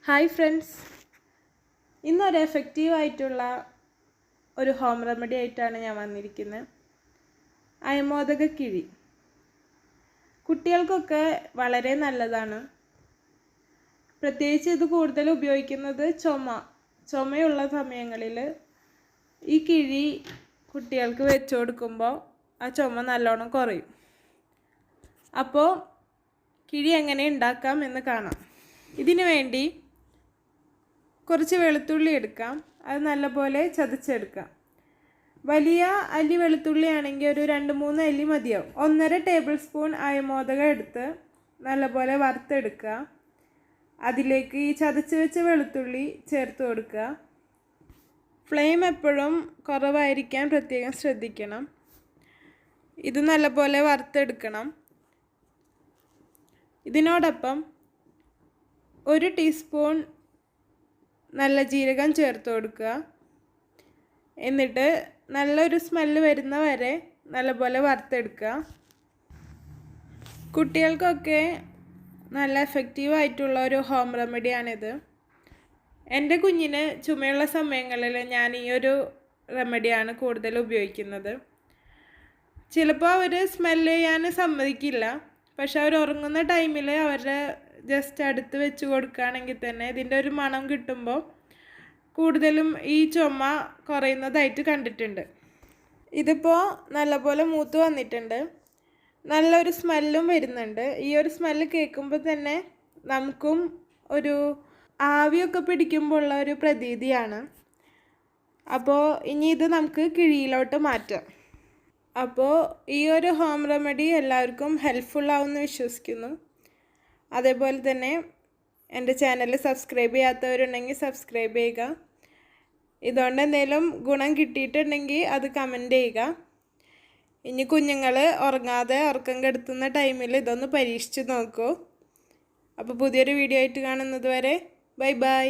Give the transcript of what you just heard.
Hi friends, ഇന്നൊരു എഫക്റ്റീവായിട്ടുള്ള ഒരു home remedy ആയിട്ടാണ് ഞാൻ വന്നിരിക്കുന്നത്. അയമോദക കിഴി കുട്ടികൾക്കൊക്കെ വളരെ നല്ലതാണ്. പ്രത്യേകിച്ച് ഇത് കൂടുതൽ ഉപയോഗിക്കുന്നത് ചുമയുള്ള സമയങ്ങളിൽ ഈ കിഴി കുട്ടികൾക്ക് വെച്ച് കൊടുക്കുമ്പോൾ ആ ചുമ നല്ലോണം കുറയും. അപ്പോൾ കിഴി എങ്ങനെ ഉണ്ടാക്കാം എന്ന് കാണാം. ഇതിനു വേണ്ടി കുറച്ച് വെളുത്തുള്ളി എടുക്കാം. അത് നല്ലപോലെ ചതച്ചെടുക്കാം. വലിയ അല്ലി വെളുത്തുള്ളി ആണെങ്കിൽ ഒരു 2-3 അല്ലി മതിയാവും. 1.5 ടേബിൾ സ്പൂൺ അയമോദകം എടുത്ത് നല്ലപോലെ വറുത്തെടുക്കുക. അതിലേക്ക് ഈ ചതച്ച് വെച്ച വെളുത്തുള്ളി ചേർത്ത് കൊടുക്കുക. ഫ്ലെയിം എപ്പോഴും കുറവായിരിക്കാൻ പ്രത്യേകം ശ്രദ്ധിക്കണം. ഇത് നല്ലപോലെ വറുത്തെടുക്കണം. ഇതിനോടൊപ്പം 1 ടീസ്പൂൺ നല്ല ജീരകം ചേർത്ത് കൊടുക്കുക. എന്നിട്ട് നല്ലൊരു സ്മെല്ല് വരുന്ന വരെ നല്ലപോലെ വറുത്തെടുക്കുക. കുട്ടികൾക്കൊക്കെ നല്ല എഫക്റ്റീവായിട്ടുള്ള ഒരു ഹോം റെമഡിയാണിത്. എൻ്റെ കുഞ്ഞിന് ചുമയുള്ള സമയങ്ങളിൽ ഞാൻ ഈ ഒരു റെമഡിയാണ് കൂടുതൽ ഉപയോഗിക്കുന്നത്. ചിലപ്പോൾ അവർ സ്മെല്ല് ചെയ്യാൻ സമ്മതിക്കില്ല. പക്ഷെ അവർ ഉറങ്ങുന്ന ടൈമിൽ അവരുടെ ജസ്റ്റ് അടുത്ത് വെച്ച് കൊടുക്കുകയാണെങ്കിൽ തന്നെ ഇതിൻ്റെ ഒരു മണം കിട്ടുമ്പോൾ കൂടുതലും ഈ ചുമ കുറയുന്നതായിട്ട് കണ്ടിട്ടുണ്ട്. ഇതിപ്പോൾ നല്ലപോലെ മൂത്ത് വന്നിട്ടുണ്ട്. നല്ലൊരു സ്മെല്ലും വരുന്നുണ്ട്. ഈ ഒരു സ്മെല്ല് കേൾക്കുമ്പോൾ തന്നെ നമുക്കും ഒരു ആവിയൊക്കെ പിടിക്കുമ്പോൾ ഉള്ള ഒരു പ്രതീതിയാണ്. അപ്പോൾ ഇനി ഇത് നമുക്ക് കിഴിയിലോട്ട് മാറ്റാം. അപ്പോൾ ഈ ഒരു ഹോം റെമഡി എല്ലാവർക്കും ഹെൽപ്ഫുള്ളാവുമെന്ന് വിശ്വസിക്കുന്നു. അതേപോലെ തന്നെ എൻ്റെ ചാനൽ സബ്സ്ക്രൈബ് ചെയ്യാത്തവരുണ്ടെങ്കിൽ സബ്സ്ക്രൈബ് ചെയ്യുക. ഇതുകൊണ്ട് എന്തെങ്കിലും ഗുണം കിട്ടിയിട്ടുണ്ടെങ്കിൽ അത് കമൻറ്റ് ചെയ്യുക. ഇനി കുഞ്ഞുങ്ങൾ ഉറങ്ങാതെ ഉറക്കം കെടുത്തുന്ന ടൈമിൽ ഇതൊന്ന് പരീക്ഷിച്ച് നോക്കൂ. അപ്പോൾ പുതിയൊരു വീഡിയോ ആയിട്ട് കാണുന്നത് വരെ ബൈ ബൈ.